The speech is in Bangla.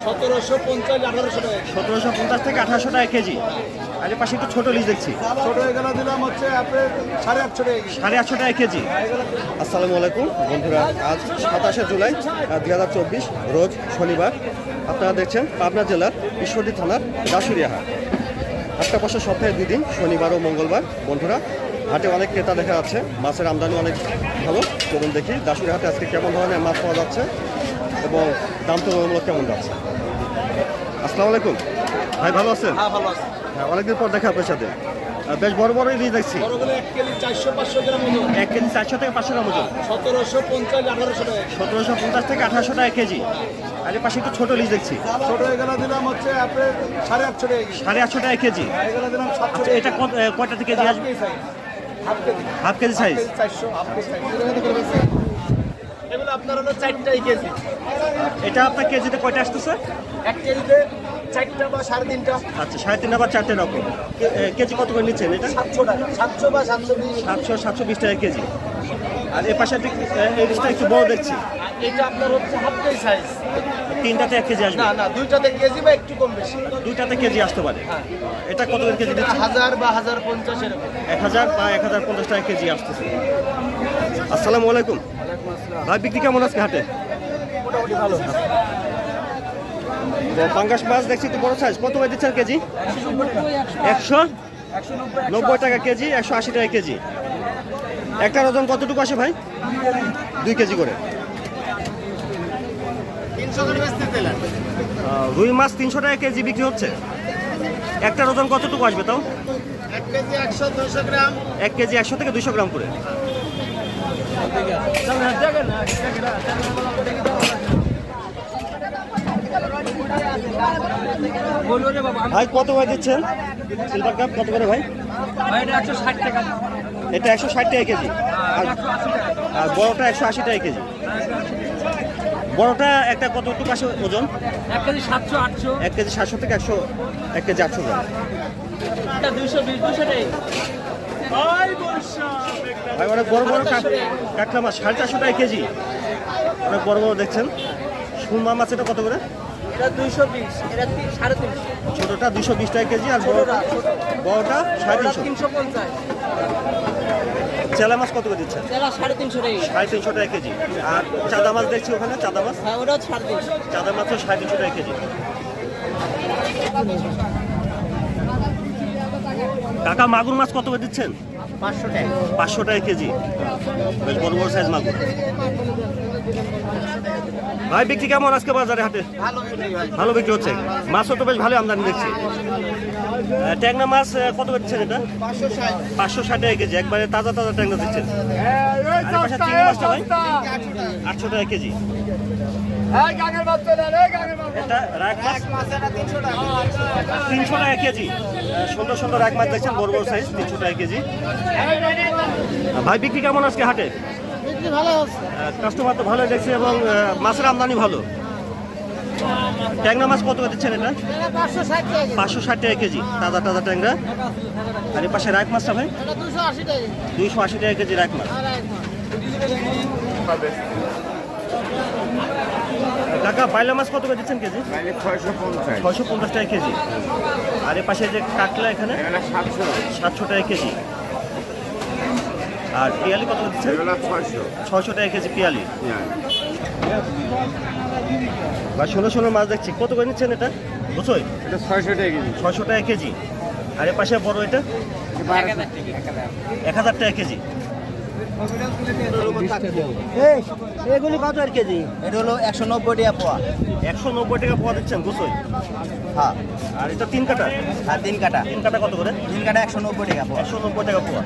1750 1800 টাকা। 1750 থেকে 1800 টাকা কেজি। আর এর পাশে একটু ছোট লিজ দেখছি, ছোট এগুলো দিলাম হচ্ছে আপনার 850 টাকা কেজি। 850 টাকা কেজি। আসসালামু আলাইকুম বন্ধুরা, আজ 27শে জুলাই 2024 রোজ শনিবার। আপনারা দেখছেন পাবনা জেলার ঈশ্বরদী থানার দাসুরিয়া হাট। হাটটা বসে সপ্তাহে 2 দিন, শনিবার ও মঙ্গলবার। বন্ধুরা, হাটে অনেক ক্রেতা দেখা যাচ্ছে, মাছের আমদানি অনেক ভালো। চলুন দেখি দাসুরিয়া হাটে আজকে কেমন ধরনের মাছ পাওয়া যাচ্ছে এবং দাম তুলনামূলক কেমন যাচ্ছে। আসসালামু আলাইকুম ভাই, ভালো আছেন? হ্যাঁ, ভালো আছে। হ্যাঁ, অনেকদিন পর দেখা আপনার সাথে। বেশ বড় বড় ইলিশ দেখছি। বড়গুলো 1 কেজি 400-500 গ্রাম ওজন। 1 কেজি 400 থেকে 500 গ্রাম ওজন। 1750 1800 টাকা। 1750 থেকে 1800 টাকা কেজি। আর এর পাশে একটু ছোট লিজ দেখছি, ছোট এগুলো দিলাম হচ্ছে আপনার 850 টাকা কেজি। 850 টাকা কেজি। এগুলো দিলাম 700 আচ্ছা, টাকা। এটা কয়টা থেকে কেজি আসবে? Half KG size. 400 half KG size. এগুলো আপনার হলো 4টাই কেজি। এটা আপনার কেজিতে কয়টা আসতেছে? 1 কেজিতে 4টা বা 3.5টা। আচ্ছা, 3.5 বা 4টে রকম। কেজি কত করে নিচ্ছেন এটা? 700 টাকা। 700 বা 720। 720 টাকা কেজি। আর এর পাশে এই ইলিশটা একটু বড় দেখছি, এটা আপনার হচ্ছে হাফ কেজি সাইজ। 3টাতে 1 কেজি আসবে। না না, 2টাতে কেজি বা একটু কম বেশি। 2টাতে কেজি আসতে পারে। এটা কত করে কেজি দিচ্ছেন? 1000 বা 1050 এরকম। 1000 বা 1050 টাকা কেজি আসতেছে। আসসালামু আলাইকুম ভাই, বিক্রি কেমন আজকে হাটে? মোটামুটি ভালো। পাঙ্গাস মাছ দেখছি একটু বড় সাইজ, কত করে দিচ্ছেন কেজি? 190 টাকা কেজি, 180 টাকা কেজি। একটা ওজন কতটুকু আসে ভাই? 2 কেজি করে। 300 করে বেচতে দিলেন। রুই মাছ 300 টাকা কেজি বিক্রি হচ্ছে। একটা ওজন কতটুকু আসবে তাও? 1 কেজি 100 200 গ্রাম। 1 কেজি 100 থেকে 200 গ্রাম করে। ভাই কত করে দিচ্ছেন সিলভার কাপ? কত করে ভাই? এটা 160 টাকা। এটা 160 টাকা কেজি। আর বড়টা 180 টাকা কেজি। বড়টা একটা কতটুকু আসে ওজন? 1 কেজি 700 800। 1 কেজি 700 থেকে 1 কেজি 800 গ্রাম। এটা 220 200 টাকা। ভাই অনেক বড় বড় কাঁকড়া মাছ 450 টাকা কেজি। অনেক বড় বড় দেখছেন। সুরমা মাছ এটা কত করে? এটা 220, এটা 350। ছোটটা 220 টাকা কেজি আর বড়টা 350। 350। চেলা মাছ কত করে দিচ্ছেন? এটা 350 টাকা। 350 টাকা কেজি। আর চাদা মাছ দেখছি ওখানে, চাদা মাছ। হ্যাঁ, ওটাও 350। চাদা মাছ 350 টাকা কেজি। কাকা মাগুর মাছ কত করে দিচ্ছেন? 500 টাকা। 500 টাকা কেজি। বেশ বড় বড় সাইজ মাগুর। ভাই বিক্রি কেমন আজকে বাজারে হাটে? ভালো বিক্রি ভাই। ভালো বিক্রি হচ্ছে। মাছও তো বেশ ভালো আমদানি দেখছি। ট্যাংরা মাছ কত করে দিচ্ছেন এটা? 560। 560 টাকা কেজি। একবারে তাজা তাজা ট্যাংরা দিচ্ছেন। আর এর পাশে চিংড়ি মাছটা ভাই 800 টাকা কেজি। এটা রাগ মাছ মাছ এটা 300 টাকা। 300 টাকা কেজি। সুন্দর সুন্দর রাগ মাছ দেখছেন, বড় বড় সাইজ, 300 টাকা কেজি। ভাই বিক্রি কেমন আজকে হাটে? বিক্রি ভালো আছে। কাস্টমার তো ভালো দেখছি এবং মাছের আমদানি ভালো। ট্যাংরা মাছ কত করে দিচ্ছেন এটা? 560 টাকা। 560 টাকা কেজি, তাজা তাজা ট্যাংরা। আর এর পাশে রাগ মাছটা ভাই এটা 280 টাকা। 280 টাকা কেজি রাগ মাছ। কাকা বাইলা মাছ কত করে দিচ্ছেন কেজি? 650। 650 টাকা কেজি। আর এর পাশে যে কাটলা এখানে 700 টাকা কেজি। আর পিয়ালি কত করে দিচ্ছেন? 600 টাকা কেজি পিয়ালি। বা 16 মাছ দেখছি, কত করে নিচ্ছেন এটা? বুঝছোই এটা 600 টাকা কেজি। 600 টাকা কেজি। আর এর পাশে বড় এটা 1000 টাকা কেজি। এগুলি কত আর কেজি? এটা হলো 190 টাকা পোয়া। 190 টাকা পোয়া দিচ্ছেন বুঝছোই। হ্যাঁ, আর এটা 3 কাটা। আর 3 কাটা। 3 কাটা কত করে? 3 কাটা 190 টাকা পোয়া। 190 টাকা পোয়া।